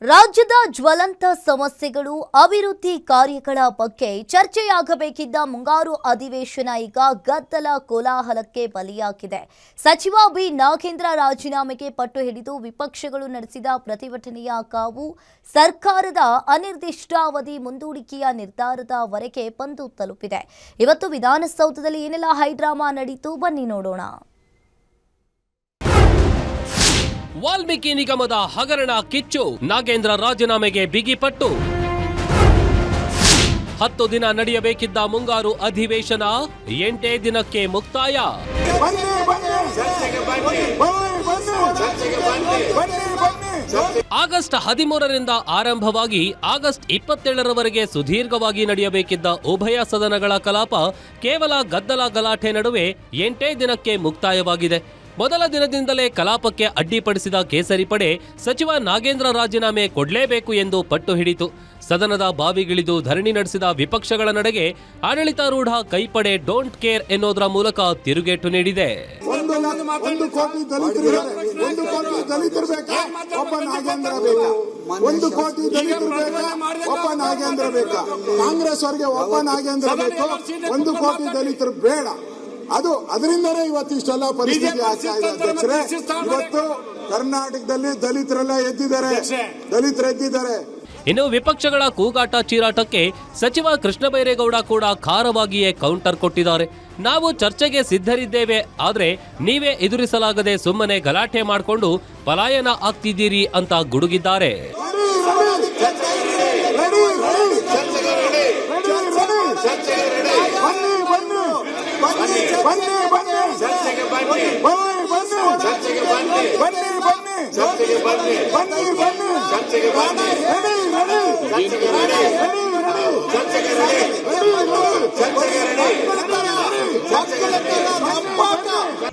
ರಾಜ್ಯದ ಜ್ವಲಂತ ಸಮಸ್ಯೆಗಳು ಅಭಿವೃದ್ಧಿ ಕಾರ್ಯಗಳ ಬಗ್ಗೆ ಚರ್ಚೆಯಾಗಬೇಕಿದ್ದ ಮುಂಗಾರು ಅಧಿವೇಶನ ಈಗ ಗದ್ದಲ ಕೋಲಾಹಲಕ್ಕೆ ಬಲಿಯಾಗಿದೆ. ಸಚಿವ ಬಿ ನಾಗೇಂದ್ರ ರಾಜೀನಾಮೆಗೆ ಪಟ್ಟು ಹಿಡಿದು ವಿಪಕ್ಷಗಳು ನಡೆಸಿದ ಪ್ರತಿಭಟನೆಯ ಕಾವು ಸರ್ಕಾರದ ಅನಿರ್ದಿಷ್ಟಾವಧಿ ಮುಂದೂಡಿಕೆಯ ನಿರ್ಧಾರದವರೆಗೆ ಬಂದು ತಲುಪಿದೆ. ಇವತ್ತು ವಿಧಾನಸೌಧದಲ್ಲಿ ಏನೆಲ್ಲ ಹೈಡ್ರಾಮಾ ನಡೀತು ಬನ್ನಿ ನೋಡೋಣ. ವಾಲ್ಮೀಕಿ ನಿಗಮದ ಹಗರಣ ಕಿಚ್ಚು, ನಾಗೇಂದ್ರ ರಾಜೀನಾಮೆಗೆ ಬಿಗಿಪಟ್ಟು. 10 ದಿನ ನಡೆಯಬೇಕಿದ್ದ ಮುಂಗಾರು ಅಧಿವೇಶನ 8 ದಿನಕ್ಕೆ ಮುಕ್ತಾಯ. ಆಗಸ್ಟ್ 13ರಿಂದ ಆರಂಭವಾಗಿ ಆಗಸ್ಟ್ 27ರವರೆಗೆ ಸುದೀರ್ಘವಾಗಿ ನಡೆಯಬೇಕಿದ್ದ ಉಭಯ ಸದನಗಳ ಕಲಾಪ ಕೇವಲ ಗದ್ದಲ ಗಲಾಟೆ ನಡುವೆ 8 ದಿನಕ್ಕೆ ಮುಕ್ತಾಯವಾಗಿದೆ. ಮೊದಲ ದಿನದಿಂದಲೇ ಕಲಾಪಕ್ಕೆ ಅಡ್ಡಿಪಡಿಸಿದ ಕೇಸರಿ ಪಡೆ ಸಚಿವ ನಾಗೇಂದ್ರ ರಾಜೀನಾಮೆ ಕೊಡಲೇಬೇಕು ಎಂದು ಪಟ್ಟು ಹಿಡಿತು. ಸದನದ ಬಾವಿಗಿಳಿದು ಧರಣಿ ನಡೆಸಿದ ವಿಪಕ್ಷಗಳ ನಡೆಗೆ ಆಡಳಿತಾರೂಢ ಕೈಪಡೆ ಡೋಂಟ್ ಕೇರ್ ಎನ್ನುವುದರ ಮೂಲಕ ತಿರುಗೇಟು ನೀಡಿದೆ. ಕಾಂಗ್ರೆಸ್ ಅವರಿಗೆ ಒಬ್ಬ ನಾಗೇಂದ್ರ ಬೇಕು, 1 ಕೋಟಿ ದಲಿತರು ಬೇಡ. ಅದರಿಂದಲೇ ಇವತ್ತು ಇಷ್ಟೆಲ್ಲ ಪರಿಸ್ಥಿತಿ ಆಗ್ತಾ ಇದೆ ಅಧ್ಯಕ್ಷರೇ. ಇವತ್ತು ಕರ್ನಾಟಕದಲ್ಲಿ ದಲಿತರೆಲ್ಲ ಎದ್ದಿದ್ದಾರೆ. ಇನ್ನು ವಿಪಕ್ಷಗಳ ಕೂಗಾಟ ಚೀರಾಟಕ್ಕೆ ಸಚಿವ ಕೃಷ್ಣ ಬೈರೇಗೌಡ ಕೂಡ ಖಾರವಾಗಿಯೇ ಕೌಂಟರ್ ಕೊಟ್ಟಿದ್ದಾರೆ. ನಾವು ಚರ್ಚೆಗೆ ಸಿದ್ಧರಿದ್ದೇವೆ, ಆದ್ರೆ ನೀವೇ ಎದುರಿಸಲಾಗದೆ ಸುಮ್ಮನೆ ಗಲಾಟೆ ಮಾಡಿಕೊಂಡು ಪಲಾಯನ ಆಗ್ತಿದ್ದೀರಿ ಅಂತ ಗುಡುಗಿದ್ದಾರೆ.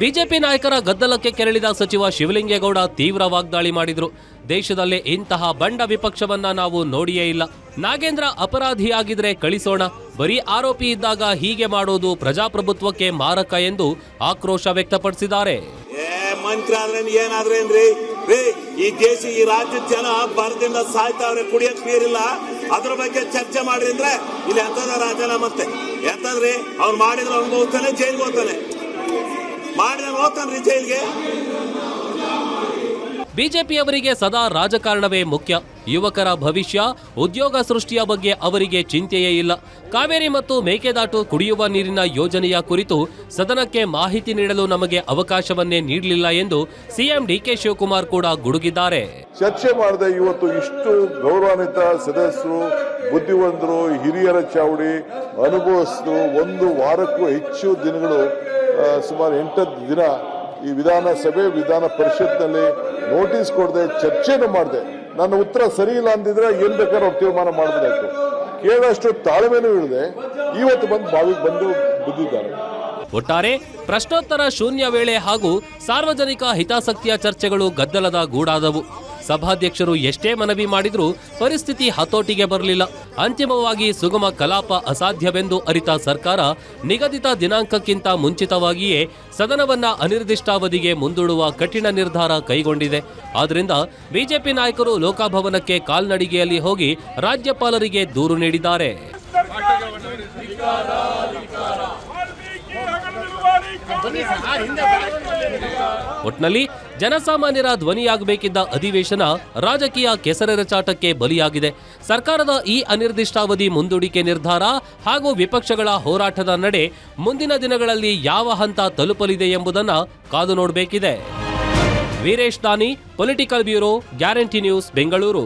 ಬಿಜೆಪಿ ನಾಯಕರ ಗದ್ದಲಕ್ಕೆ ಕೆರಳಿದ ಸಚಿವ ಶಿವಲಿಂಗೇಗೌಡ ತೀವ್ರ ವಾಗ್ದಾಳಿ ಮಾಡಿದ್ರು. ದೇಶದಲ್ಲೇ ಇಂತಹ ಬಂಡ ವಿಪಕ್ಷವನ್ನ ನಾವು ನೋಡಿಯೇ ಇಲ್ಲ. ನಾಗೇಂದ್ರ ಅಪರಾಧಿಯಾಗಿದ್ರೆ ಕಳಿಸೋಣ, ಬರೀ ಆರೋಪಿ ಇದ್ದಾಗ ಹೀಗೆ ಮಾಡೋದು ಪ್ರಜಾಪ್ರಭುತ್ವಕ್ಕೆ ಮಾರಕ ಎಂದು ಆಕ್ರೋಶ ವ್ಯಕ್ತಪಡಿಸಿದ್ದಾರೆ. ಮಂತ್ರಿ ಏನಾದ್ರೇನ್ರಿ ಈ ದೇಶ ಈ ರಾಜ್ಯದ ಜನ ಬರದಿಂದ ಸಾಯ್ತಾವ್ರೆ, ಕುಡಿಯಕ್ ನೀರಿಲ್ಲ. ಅದ್ರ ಬಗ್ಗೆ ಚರ್ಚೆ ಮಾಡ್ರಿ ಅಂದ್ರೆ ಇಲ್ಲಿ ಎಂತದ ರಾಜೀನಾಮೆ ಎಂತಂದ್ರಿ ಅವ್ರು ಮಾಡಿದ್ರೆ ಅನುಭವಿಸ್ತಾನೆ, ಜೈಲ್ಗೆ ಹೋಗ್ತಾನೆ, ಮಾಡಿದ್ರೆ ಹೋಗ್ತಾನ್ರಿ ಜೈಲ್ಗೆ. ಬಿಜೆಪಿಯವರಿಗೆ ಸದಾ ರಾಜಕಾರಣವೇ ಮುಖ್ಯ. ಯುವಕರ ಭವಿಷ್ಯ, ಉದ್ಯೋಗ ಸೃಷ್ಟಿಯ ಬಗ್ಗೆ ಅವರಿಗೆ ಚಿಂತೆಯೇ ಇಲ್ಲ. ಕಾವೇರಿ ಮತ್ತು ಮೇಕೆದಾಟು ಕುಡಿಯುವ ನೀರಿನ ಯೋಜನೆಯ ಕುರಿತು ಸದನಕ್ಕೆ ಮಾಹಿತಿ ನೀಡಲು ನಮಗೆ ಅವಕಾಶವನ್ನೇ ನೀಡಲಿಲ್ಲ ಎಂದು ಸಿಎಂ ಡಿಕೆ ಶಿವಕುಮಾರ್ ಕೂಡ ಗುಡುಗಿದ್ದಾರೆ. ಚರ್ಚೆ ಮಾಡದೆ ಇವತ್ತು ಇಷ್ಟು ಗೌರವಾನ್ವಿತ ಸದಸ್ಯರು, ಬುದ್ಧಿವಂತರು, ಹಿರಿಯರ ಚಾವಡಿ ಅನುಭವಿಸಿದ್ರು 1 ವಾರಕ್ಕೂ ಹೆಚ್ಚು ದಿನಗಳು, ಸುಮಾರು 8 ದಿನ ಈ ವಿಧಾನಸಭೆ ವಿಧಾನ ಪರಿಷತ್ನಲ್ಲಿ ನೋಟಿಸ್ ಕೊಡದೆ ಚರ್ಚೆನೂ ಮಾಡಿದೆ. ನನ್ನ ಉತ್ತರ ಸರಿ ಇಲ್ಲ ಅಂದಿದ್ರೆ ಏನ್ ಬೇಕಾದ್ರೂ ಅವ್ರು ತೀರ್ಮಾನ ಮಾಡಬೇಕಾಯ್ತು. ಕೇಳಷ್ಟು ತಾಳ್ಮೆನೂ ಇಳಿದೆ ಇವತ್ತು ಬಾವಿಗೆ ಬಂದು ಬಿದ್ದಿದ್ದಾರೆ. ಒಟ್ಟಾರೆ ಪ್ರಶ್ನೋತ್ತರ ಶೂನ್ಯ ವೇಳೆ ಹಾಗೂ ಸಾರ್ವಜನಿಕ ಹಿತಾಸಕ್ತಿಯ ಚರ್ಚೆಗಳು ಗದ್ದಲದ ಗೂಡಾದವು. ಸಭಾಧ್ಯಕ್ಷರು ಎಷ್ಟೇ ಮನವಿ ಮಾಡಿದ್ರೂ ಪರಿಸ್ಥಿತಿ ಹತೋಟಿಗೆ ಬರಲಿಲ್ಲ. ಅಂತಿಮವಾಗಿ ಸುಗಮ ಕಲಾಪ ಅಸಾಧ್ಯವೆಂದು ಅರಿತ ಸರ್ಕಾರ ನಿಗದಿತ ದಿನಾಂಕಕ್ಕಿಂತ ಮುಂಚಿತವಾಗಿಯೇ ಸದನವನ್ನ ಅನಿರ್ದಿಷ್ಟಾವಧಿಗೆ ಮುಂದೂಡುವ ಕಠಿಣ ನಿರ್ಧಾರ ಕೈಗೊಂಡಿದೆ. ಆದ್ದರಿಂದ ಬಿಜೆಪಿ ನಾಯಕರು ಲೋಕಭವನಕ್ಕೆ ಕಾಲ್ನಡಿಗೆಯಲ್ಲಿ ಹೋಗಿ ರಾಜ್ಯಪಾಲರಿಗೆ ದೂರು ನೀಡಿದ್ದಾರೆ. ಒಟ್ನಲ್ಲಿ ಜನಸಾಮಾನ್ಯರ ಧ್ವನಿಯಾಗಬೇಕಿದ್ದ ಅಧಿವೇಶನ ರಾಜಕೀಯ ಕೆಸರೆರಚಾಟಕ್ಕೆ ಬಲಿಯಾಗಿದೆ. ಸರ್ಕಾರದ ಈ ಅನಿರ್ದಿಷ್ಟಾವಧಿ ಮುಂದೂಡಿಕೆ ನಿರ್ಧಾರ ಹಾಗೂ ವಿಪಕ್ಷಗಳ ಹೋರಾಟದ ನಡೆ ಮುಂದಿನ ದಿನಗಳಲ್ಲಿ ಯಾವ ಹಂತ ತಲುಪಲಿದೆ ಎಂಬುದನ್ನು ಕಾದು ನೋಡಬೇಕಿದೆ. ವೀರೇಶ್ ದಾನಿ, political bureau, guarantee news, Bengaluru.